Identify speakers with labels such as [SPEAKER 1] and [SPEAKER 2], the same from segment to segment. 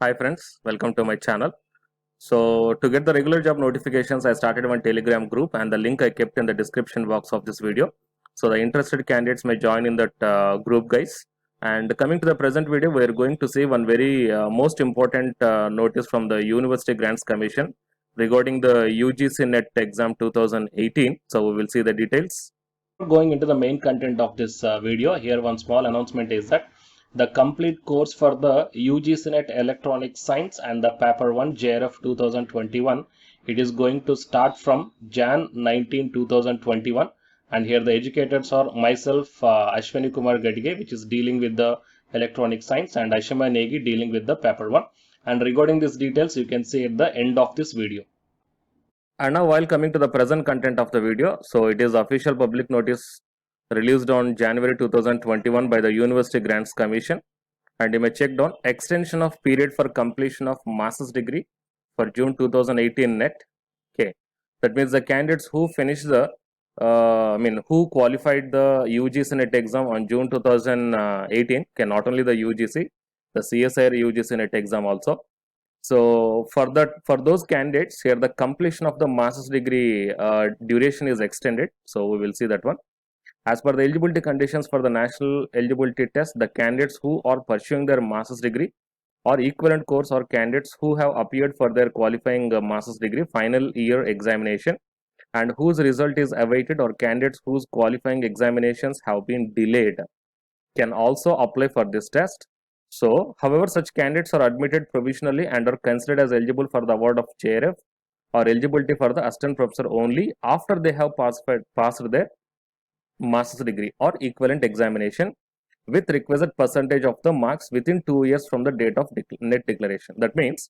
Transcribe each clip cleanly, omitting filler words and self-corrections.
[SPEAKER 1] Hi friends, welcome to my channel. So to get the regular job notifications, I started one Telegram group and the link I kept in the description box of this video. So the interested candidates may join in that group guys. And coming to the present video, we are going to see one very most important notice from the University Grants Commission regarding the UGC NET exam 2018. So we will see the details. Going into the main content of this video, here one small announcement is that the complete course for the UGC NET Electronic Science and the Paper 1 JRF 2021, it is going to start from Jan 19, 2021. And here the educators are myself, Ashwani Kumar Gadige, which is dealing with the Electronic Science, and Ashima Negi dealing with the Paper 1. And regarding these details, you can see at the end of this video. And now while coming to the present content of the video, so it is official public notice released on January 2021 by the University Grants Commission, and you may check down extension of period for completion of master's degree for June 2018 net. Okay, that means the candidates who finished the who qualified the UGC NET exam on June 2018 can not only the UGC, the CSIR UGC NET exam also. So for those candidates here, the completion of the master's degree duration is extended. So we will see that one. As per the eligibility conditions for the national eligibility test, the candidates who are pursuing their master's degree or equivalent course, or candidates who have appeared for their qualifying master's degree final year examination and whose result is awaited, or candidates whose qualifying examinations have been delayed, can also apply for this test. So, however, such candidates are admitted provisionally and are considered as eligible for the award of JRF or eligibility for the assistant professor only after they have passed their master's degree or equivalent examination with requisite percentage of the marks within 2 years from the date of NET declaration. That means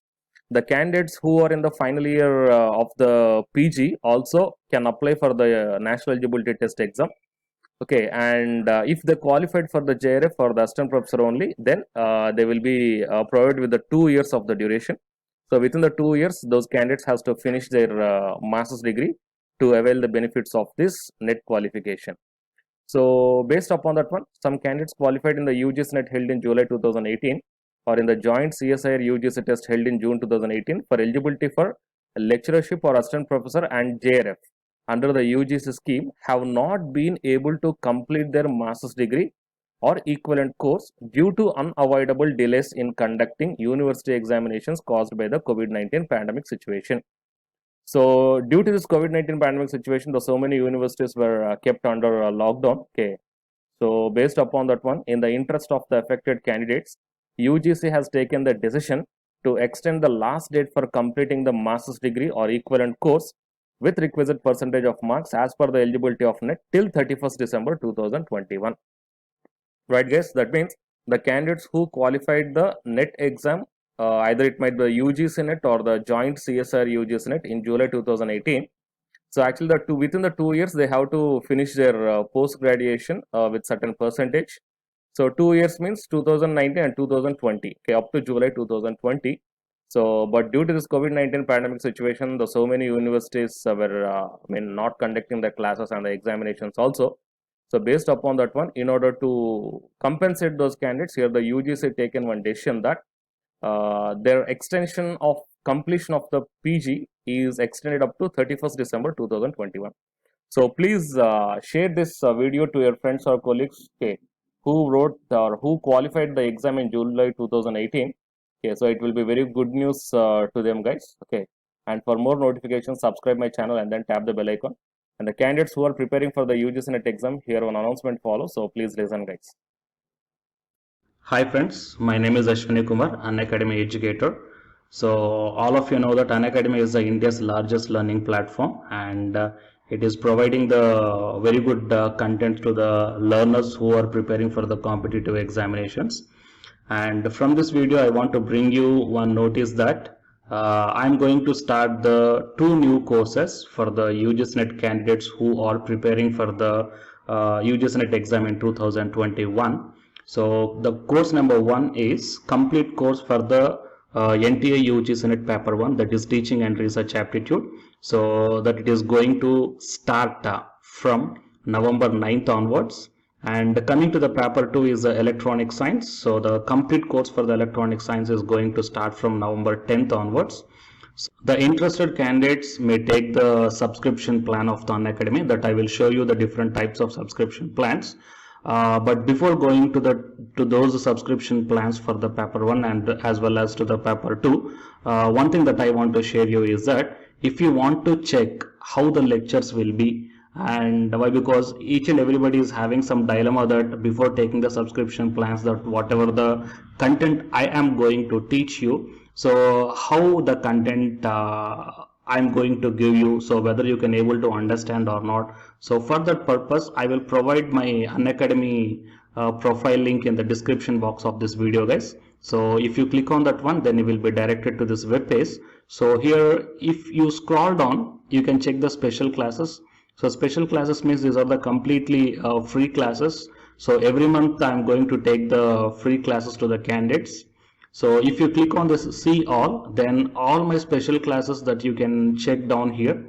[SPEAKER 1] the candidates who are in the final year of the PG also can apply for the national eligibility test exam. Okay, and if they qualified for the JRF or the assistant professor only, then they will be provided with the 2 years of the duration. So within the 2 years, those candidates has to finish their master's degree to avail the benefits of this NET qualification. So based upon that one, some candidates qualified in the UGC NET held in July 2018 or in the joint CSIR UGC test held in June 2018 for eligibility for lecturership or assistant professor and JRF under the UGC scheme have not been able to complete their master's degree or equivalent course due to unavoidable delays in conducting university examinations caused by the COVID-19 pandemic situation. So due to this COVID-19 pandemic situation, so many universities were kept under lockdown. Okay. So based upon that one, in the interest of the affected candidates, UGC has taken the decision to extend the last date for completing the master's degree or equivalent course with requisite percentage of marks as per the eligibility of NET till 31st December 2021. Right guys, that means the candidates who qualified the NET exam, either it might be the UGC NET or the joint CSIR UGC NET in July 2018. So actually within the 2 years, they have to finish their post-graduation with certain percentage. So 2 years means 2019 and 2020, okay, up to July 2020. So, but due to this COVID-19 pandemic situation, so many universities were not conducting the classes and the examinations also. So based upon that one, in order to compensate those candidates, here the UGC taken one decision that their extension of completion of the PG is extended up to 31st December 2021. So please share this video to your friends or colleagues, okay, who wrote or who qualified the exam in July 2018. Okay, so it will be very good news to them guys. Okay, and for more notifications, subscribe my channel and then tap the bell icon. And the candidates who are preparing for the UGC NET exam, here one announcement follows. So please listen guys.
[SPEAKER 2] Hi friends, my name is Ashwani Kumar, Unacademy educator. So all of you know that Unacademy is India's largest learning platform, and it is providing the very good content to the learners who are preparing for the competitive examinations. And from this video I want to bring you one notice that I'm going to start the 2 new courses for the UGC NET candidates who are preparing for the UGC NET exam in 2021. So the course number 1 is complete course for the NTA UGC NET paper 1, that is teaching and research aptitude. So that it is going to start from November 9th onwards, And coming to the paper 2 is the electronic science. So the complete course for the electronic science is going to start from November 10th onwards. So the interested candidates may take the subscription plan of the Unacademy, that I will show you the different types of subscription plans. But before going to those subscription plans for the paper 1 and as well as to the paper 2, one thing that I want to share you is that if you want to check how the lectures will be, and why, because each and everybody is having some dilemma that before taking the subscription plans, that whatever the content I am going to teach you, so how the content I'm going to give you, so whether you can able to understand or not. So for that purpose, I will provide my Unacademy profile link in the description box of this video, guys. So if you click on that one, then you will be directed to this web page. So here, if you scroll down, you can check the special classes. So special classes means these are the completely free classes. So every month I'm going to take the free classes to the candidates. So if you click on this see all, then all my special classes that you can check down here,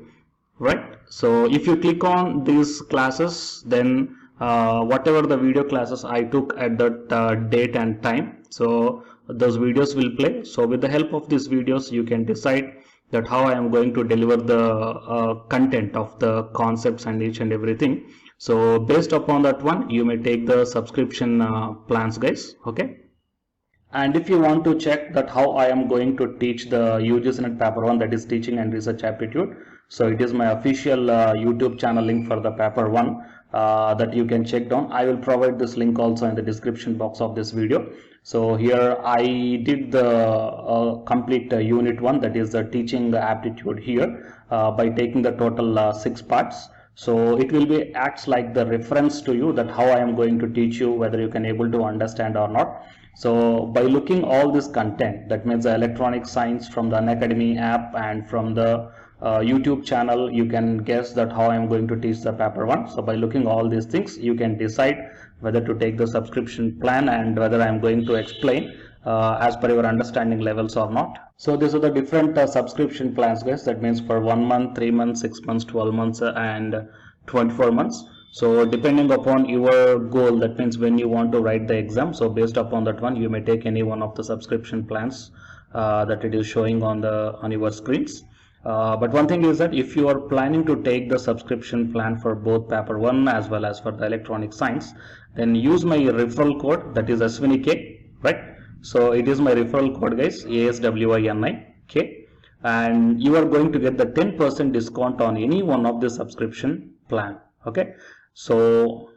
[SPEAKER 2] right? So if you click on these classes, then whatever the video classes I took at that date and time, so those videos will play. So with the help of these videos, you can decide that how I am going to deliver the content of the concepts and each and everything. So based upon that one, you may take the subscription plans, guys. Okay. And if you want to check that how I am going to teach the UGC NET paper 1, that is teaching and research aptitude, so it is my official YouTube channel link for the paper 1 that you can check down. I will provide this link also in the description box of this video. So here I did the complete unit 1, that is the teaching aptitude here by taking the total 6 parts. So it will be acts like the reference to you that how I am going to teach you, whether you can able to understand or not. So by looking all this content, that means the electronic science from the Unacademy app and from the YouTube channel, you can guess that how I am going to teach the paper 1. So by looking all these things, you can decide whether to take the subscription plan and whether I am going to explain as per your understanding levels or not. So these are the different subscription plans, guys. That means for 1 month, 3 months, 6 months, 12 months and 24 months. So depending upon your goal, that means when you want to write the exam, so based upon that one, you may take any one of the subscription plans that it is showing on your screens. But one thing is that if you are planning to take the subscription plan for both paper 1 as well as for the electronic science, then use my referral code, that is SWINIK, right? So it is my referral code, guys, ASWINIK, and you are going to get the 10% discount on any one of the subscription plan. Okay, so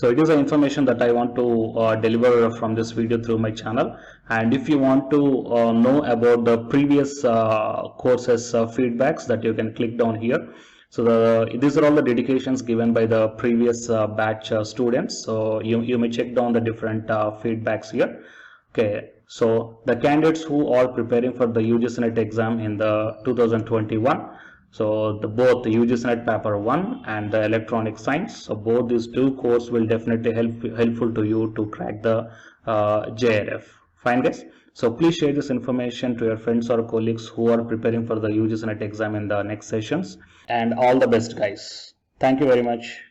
[SPEAKER 2] it is the information that I want to deliver from this video through my channel. And if you want to know about the previous courses feedbacks, that you can click down here. So these are all the dedications given by the previous batch students. So you may check down the different feedbacks here. Okay, so the candidates who are preparing for the UGC NET exam in the 2021, so both the UGC NET paper 1 and the electronic science, so both these two courses will definitely helpful to you to crack the JRF. Fine, guys. So please share this information to your friends or colleagues who are preparing for the UGC NET exam in the next sessions. And all the best, guys. Thank you very much.